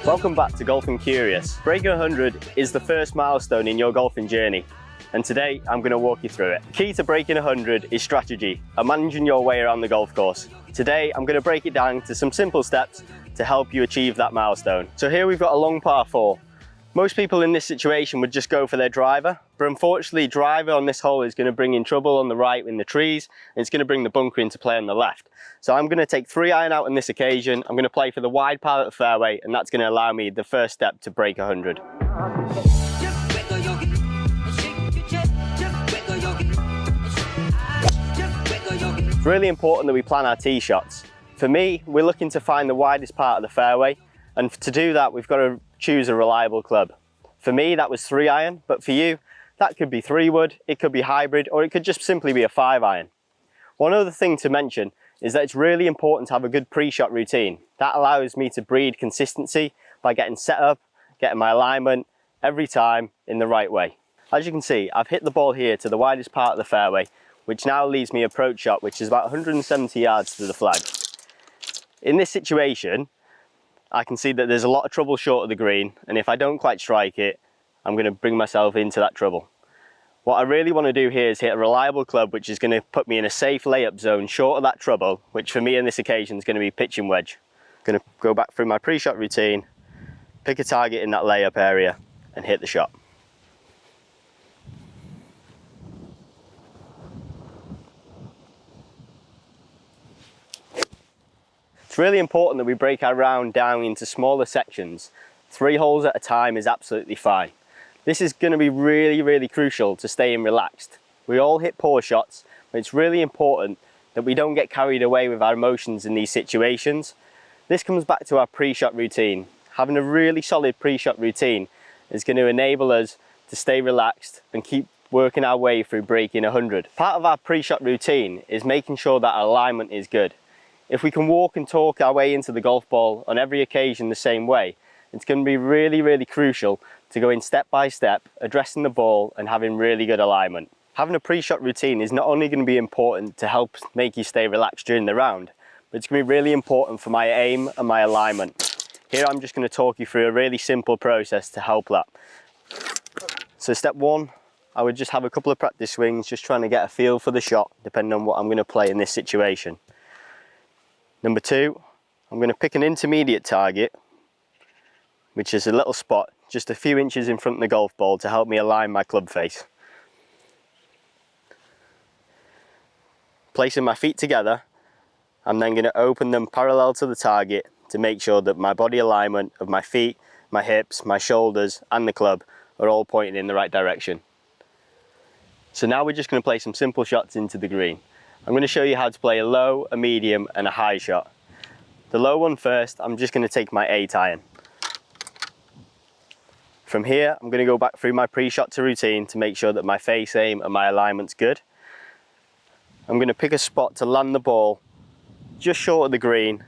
Welcome back to Golfing Curious. Breaking 100 is the first milestone in your golfing journey, and today I'm going to walk you through it. The key to breaking 100 is strategy and managing your way around the golf course. Today I'm going to break it down to some simple steps to help you achieve that milestone. So here we've got a long par 4. Most people in this situation would just go for their driver, but unfortunately driver on this hole is going to bring in trouble on the right in the trees, and it's going to bring the bunker into play on the left. So I'm going to take 3-iron out on this occasion. I'm going to play for the wide part of the fairway, and that's going to allow me the first step to break 100. It's really important that we plan our tee shots. For me, we're looking to find the widest part of the fairway, and to do that we've got to choose a reliable club. For me that was 3-iron, but for you that could be 3-wood, it could be hybrid, or it could just simply be a 5-iron. One other thing to mention is that it's really important to have a good pre-shot routine. That allows me to breed consistency by getting set up, getting my alignment every time in the right way. As you can see, I've hit the ball here to the widest part of the fairway, which now leaves me approach shot, which is about 170 yards to the flag. In this situation, I can see that there's a lot of trouble short of the green, and if I don't quite strike it, I'm going to bring myself into that trouble. What I really want to do here is hit a reliable club which is going to put me in a safe layup zone short of that trouble, which for me in this occasion is going to be pitching wedge. I'm going to go back through my pre-shot routine, pick a target in that layup area and hit the shot. It's really important that we break our round down into smaller sections. 3 holes at a time is absolutely fine. This is going to be really crucial to staying relaxed. We all hit poor shots, but it's really important that we don't get carried away with our emotions in these situations. This comes back to our pre-shot routine. Having a really solid pre-shot routine is going to enable us to stay relaxed and keep working our way through breaking 100. Part of our pre-shot routine is making sure that our alignment is good. If we can walk and talk our way into the golf ball on every occasion the same way, it's going to be really crucial to go in step by step, addressing the ball and having really good alignment. Having a pre-shot routine is not only going to be important to help make you stay relaxed during the round, but it's going to be really important for my aim and my alignment. Here I'm just going to talk you through a really simple process to help that. So step 1, I would just have a couple of practice swings, just trying to get a feel for the shot depending on what I'm going to play in this situation. Number 2, I'm going to pick an intermediate target, which is a little spot just a few inches in front of the golf ball to help me align my club face. Placing my feet together, I'm then going to open them parallel to the target to make sure that my body alignment of my feet, my hips, my shoulders and the club are all pointing in the right direction. So now we're just going to play some simple shots into the green. I'm going to show you how to play a low, a medium and a high shot. The low one first, I'm just going to take my 8-iron. From here, I'm going to go back through my pre-shot to routine to make sure that my face aim and my alignment's good. I'm going to pick a spot to land the ball just short of the green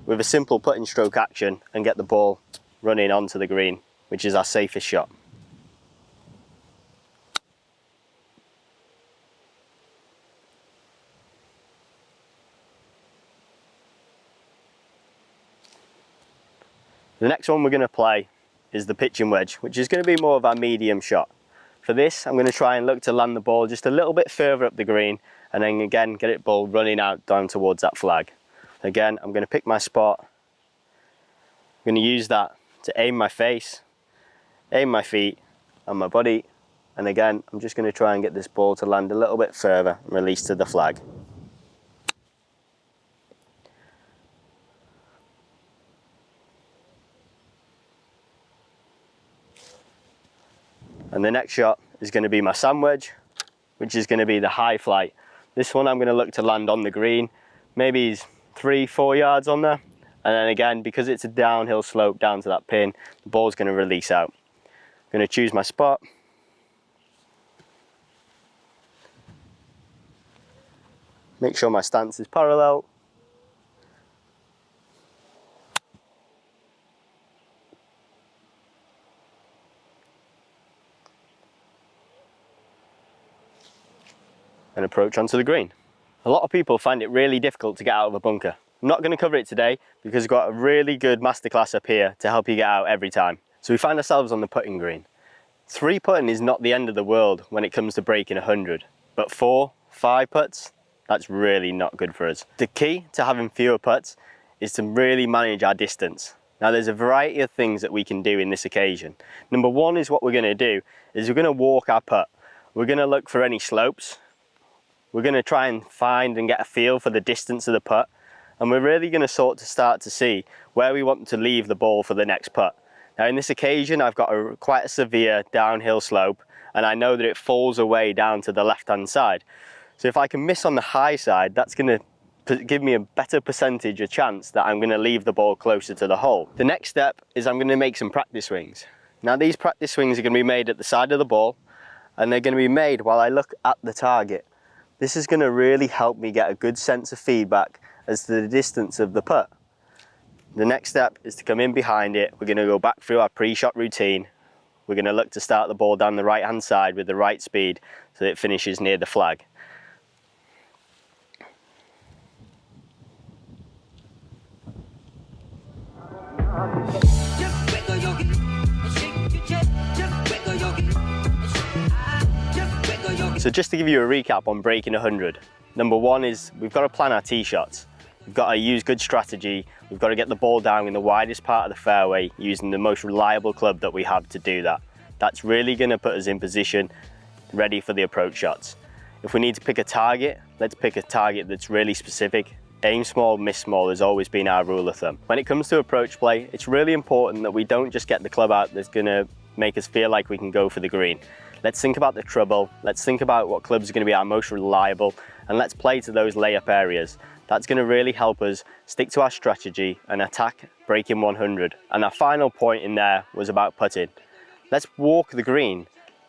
with a simple putting stroke action and get the ball running onto the green, which is our safest shot. The next one we're going to play is the pitching wedge, which is going to be more of our medium shot. For this, I'm going to try and look to land the ball just a little bit further up the green and then again get it ball running out down towards that flag. Again, I'm going to pick my spot. I'm going to use that to aim my face, aim my feet and my body, and again I'm just going to try and get this ball to land a little bit further and release to the flag. And the next shot is going to be my sand wedge, which is going to be the high flight. This one I'm going to look to land on the green, maybe 3-4 yards on there. And then again, because it's a downhill slope down to that pin, the ball's going to release out. I'm going to choose my spot. Make sure my stance is parallel. And approach onto the green. A lot of people find it really difficult to get out of a bunker. I'm not going to cover it today because we've got a really good masterclass up here to help you get out every time. So we find ourselves on the putting green. 3 putting is not the end of the world when it comes to breaking 100, but 4, 5 putts, that's really not good for us. The key to having fewer putts is to really manage our distance. Now there's a variety of things that we can do in this occasion. Number one is what we're going to do is we're going to walk our putt. We're going to look for any slopes. We're going to try and find and get a feel for the distance of the putt. And we're really going to start to see where we want to leave the ball for the next putt. Now in this occasion, I've got quite a severe downhill slope, and I know that it falls away down to the left-hand side. So if I can miss on the high side, that's going to give me a better percentage of chance that I'm going to leave the ball closer to the hole. The next step is I'm going to make some practice swings. Now these practice swings are going to be made at the side of the ball, and they're going to be made while I look at the target. This is going to really help me get a good sense of feedback as to the distance of the putt. The next step is to come in behind it. We're going to go back through our pre-shot routine. We're going to look to start the ball down the right hand side with the right speed so that it finishes near the flag. So just to give you a recap on breaking 100. Number one is we've got to plan our tee shots. We've got to use good strategy. We've got to get the ball down in the widest part of the fairway using the most reliable club that we have to do that. That's really going to put us in position, ready for the approach shots. If we need to pick a target, let's pick a target that's really specific. Aim small, miss small has always been our rule of thumb. When it comes to approach play, it's really important that we don't just get the club out that's going to make us feel like we can go for the green. Let's think about the trouble. Let's think about what clubs are going to be our most reliable, and let's play to those layup areas. That's going to really help us stick to our strategy and attack breaking 100. And our final point in there was about putting. Let's walk the green.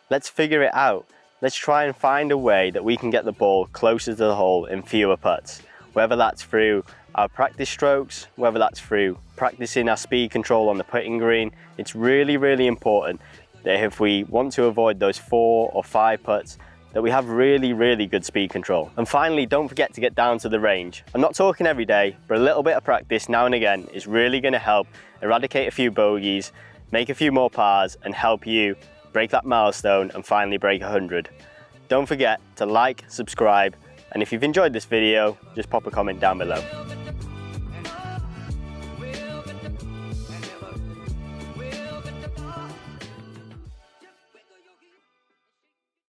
Let's figure it out. Let's try and find a way that we can get the ball closer to the hole in fewer putts. Whether that's through our practice strokes, whether that's through practicing our speed control on the putting green, it's really, really important that if we want to avoid those 4 or 5 putts, that we have really, really good speed control. And finally, don't forget to get down to the range. I'm not talking every day, but a little bit of practice now and again is really going to help eradicate a few bogeys, make a few more pars, and help you break that milestone and finally break 100. Don't forget to like, subscribe, and if you've enjoyed this video, just pop a comment down below.